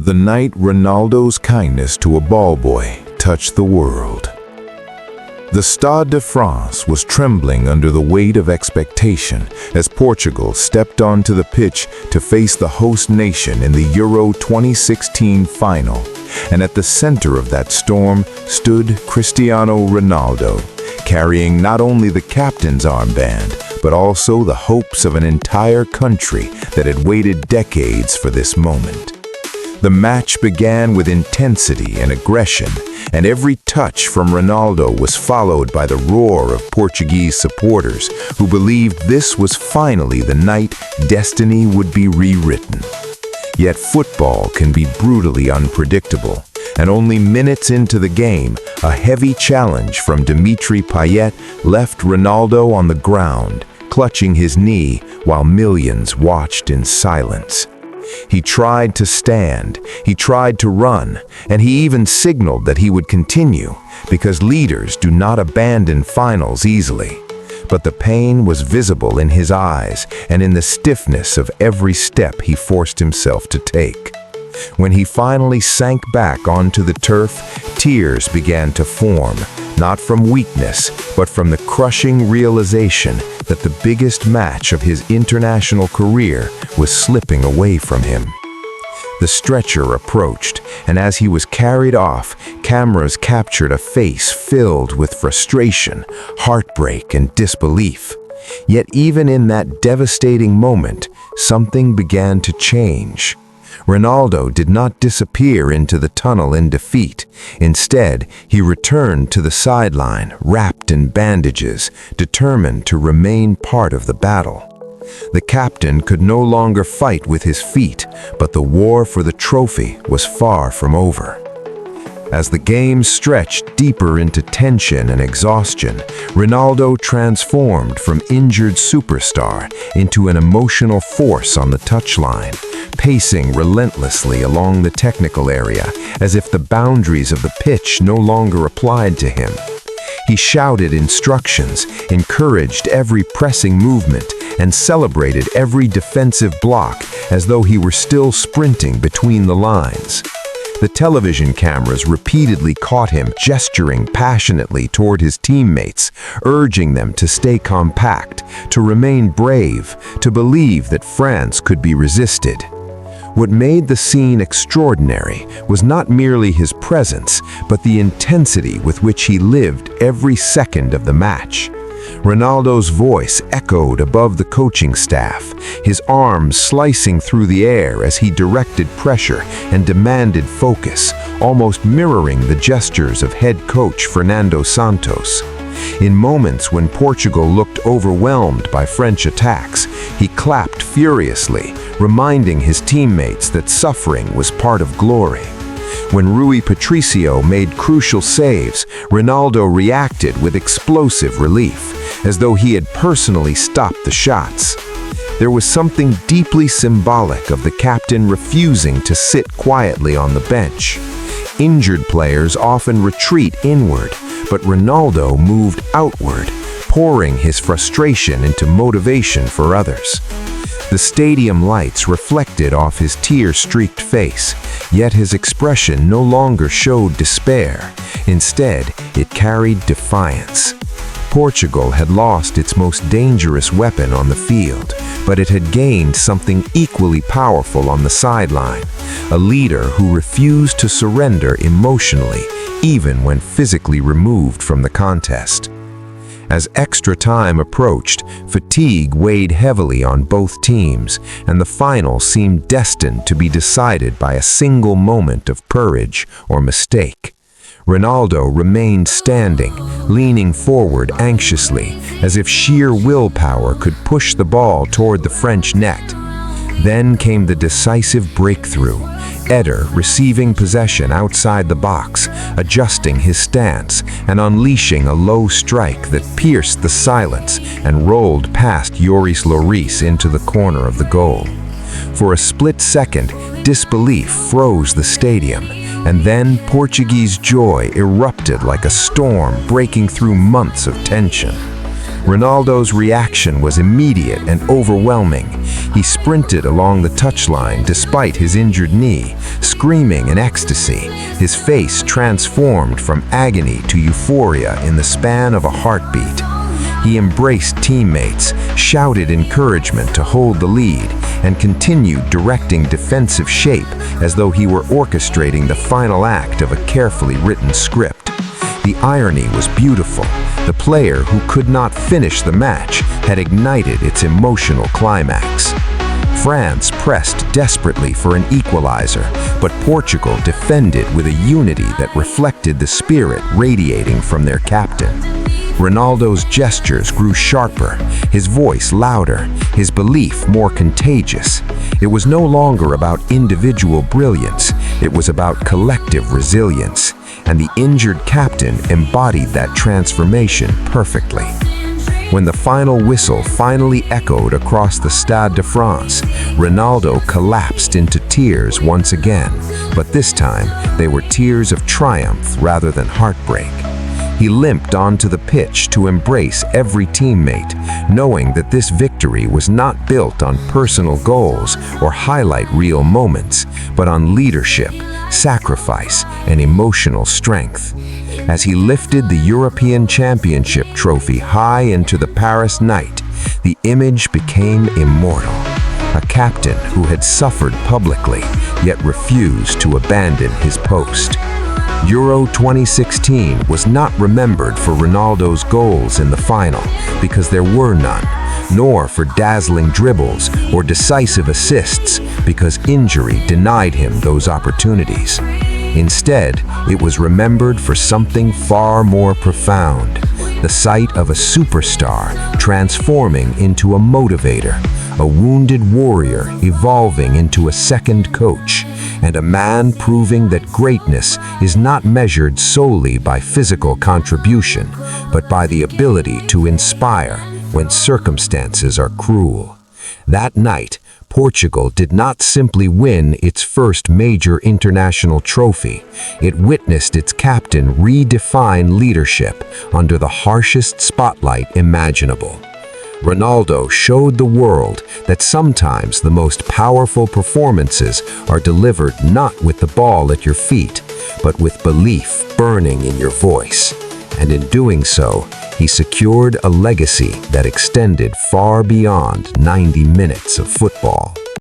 The night Ronaldo's kindness to a ball boy touched the world. The Stade de France was trembling under the weight of expectation as Portugal stepped onto the pitch to face the host nation in the Euro 2016 final. And at the center of that storm stood Cristiano Ronaldo, carrying not only the captain's armband, but also the hopes of an entire country that had waited decades for this moment. The match began with intensity and aggression, and every touch from Ronaldo was followed by the roar of Portuguese supporters who believed this was finally the night destiny would be rewritten. Yet football can be brutally unpredictable, and only minutes into the game, a heavy challenge from Dimitri Payet left Ronaldo on the ground, clutching his knee while millions watched in silence. He tried to stand, he tried to run, and he even signaled that he would continue, because leaders do not abandon finals easily. But the pain was visible in his eyes and in the stiffness of every step he forced himself to take. When he finally sank back onto the turf, tears began to form, not from weakness, but from the crushing realization that the biggest match of his international career was slipping away from him. The stretcher approached, and as he was carried off, cameras captured a face filled with frustration, heartbreak, and disbelief. Yet even in that devastating moment, something began to change. Ronaldo did not disappear into the tunnel in defeat. Instead, he returned to the sideline, wrapped in bandages, determined to remain part of the battle. The captain could no longer fight with his feet, but the war for the trophy was far from over. As the game stretched deeper into tension and exhaustion, Ronaldo transformed from injured superstar into an emotional force on the touchline, pacing relentlessly along the technical area as if the boundaries of the pitch no longer applied to him. He shouted instructions, encouraged every pressing movement, and celebrated every defensive block as though he were still sprinting between the lines. The television cameras repeatedly caught him gesturing passionately toward his teammates, urging them to stay compact, to remain brave, to believe that France could be resisted. What made the scene extraordinary was not merely his presence, but the intensity with which he lived every second of the match. Ronaldo's voice echoed above the coaching staff, his arms slicing through the air as he directed pressure and demanded focus, almost mirroring the gestures of head coach Fernando Santos. In moments when Portugal looked overwhelmed by French attacks, he clapped furiously, reminding his teammates that suffering was part of glory. When Rui Patricio made crucial saves, Ronaldo reacted with explosive relief, as though he had personally stopped the shots. There was something deeply symbolic of the captain refusing to sit quietly on the bench. Injured players often retreat inward, but Ronaldo moved outward, pouring his frustration into motivation for others. The stadium lights reflected off his tear-streaked face, yet his expression no longer showed despair. Instead, it carried defiance. Portugal had lost its most dangerous weapon on the field, but it had gained something equally powerful on the sideline, a leader who refused to surrender emotionally, even when physically removed from the contest. As extra time approached, fatigue weighed heavily on both teams, and the final seemed destined to be decided by a single moment of courage or mistake. Ronaldo remained standing, leaning forward anxiously, as if sheer willpower could push the ball toward the French net. Then came the decisive breakthrough, Eder receiving possession outside the box, adjusting his stance and unleashing a low strike that pierced the silence and rolled past Yoris Lloris into the corner of the goal. For a split second, disbelief froze the stadium, and then Portuguese joy erupted like a storm breaking through months of tension. Ronaldo's reaction was immediate and overwhelming. He sprinted along the touchline despite his injured knee, screaming in ecstasy, his face transformed from agony to euphoria in the span of a heartbeat. He embraced teammates, shouted encouragement to hold the lead, and continued directing defensive shape as though he were orchestrating the final act of a carefully written script. The irony was beautiful. The player who could not finish the match had ignited its emotional climax. France pressed desperately for an equalizer, but Portugal defended with a unity that reflected the spirit radiating from their captain. Ronaldo's gestures grew sharper, his voice louder, his belief more contagious. It was no longer about individual brilliance, it was about collective resilience, and the injured captain embodied that transformation perfectly. When the final whistle finally echoed across the Stade de France, Ronaldo collapsed into tears once again, but this time they were tears of triumph rather than heartbreak. He limped onto the pitch to embrace every teammate, knowing that this victory was not built on personal goals or highlight reel moments, but on leadership, sacrifice, and emotional strength. As he lifted the European Championship trophy high into the Paris night, the image became immortal. A captain who had suffered publicly, yet refused to abandon his post. Euro 2016 was not remembered for Ronaldo's goals in the final because there were none, nor for dazzling dribbles or decisive assists because injury denied him those opportunities. Instead, it was remembered for something far more profound, the sight of a superstar transforming into a motivator, a wounded warrior evolving into a second coach, and a man proving that greatness is not measured solely by physical contribution, but by the ability to inspire when circumstances are cruel. That night, Portugal did not simply win its first major international trophy, it witnessed its captain redefine leadership under the harshest spotlight imaginable. Ronaldo showed the world that sometimes the most powerful performances are delivered not with the ball at your feet, but with belief burning in your voice. And in doing so, he secured a legacy that extended far beyond 90 minutes of football.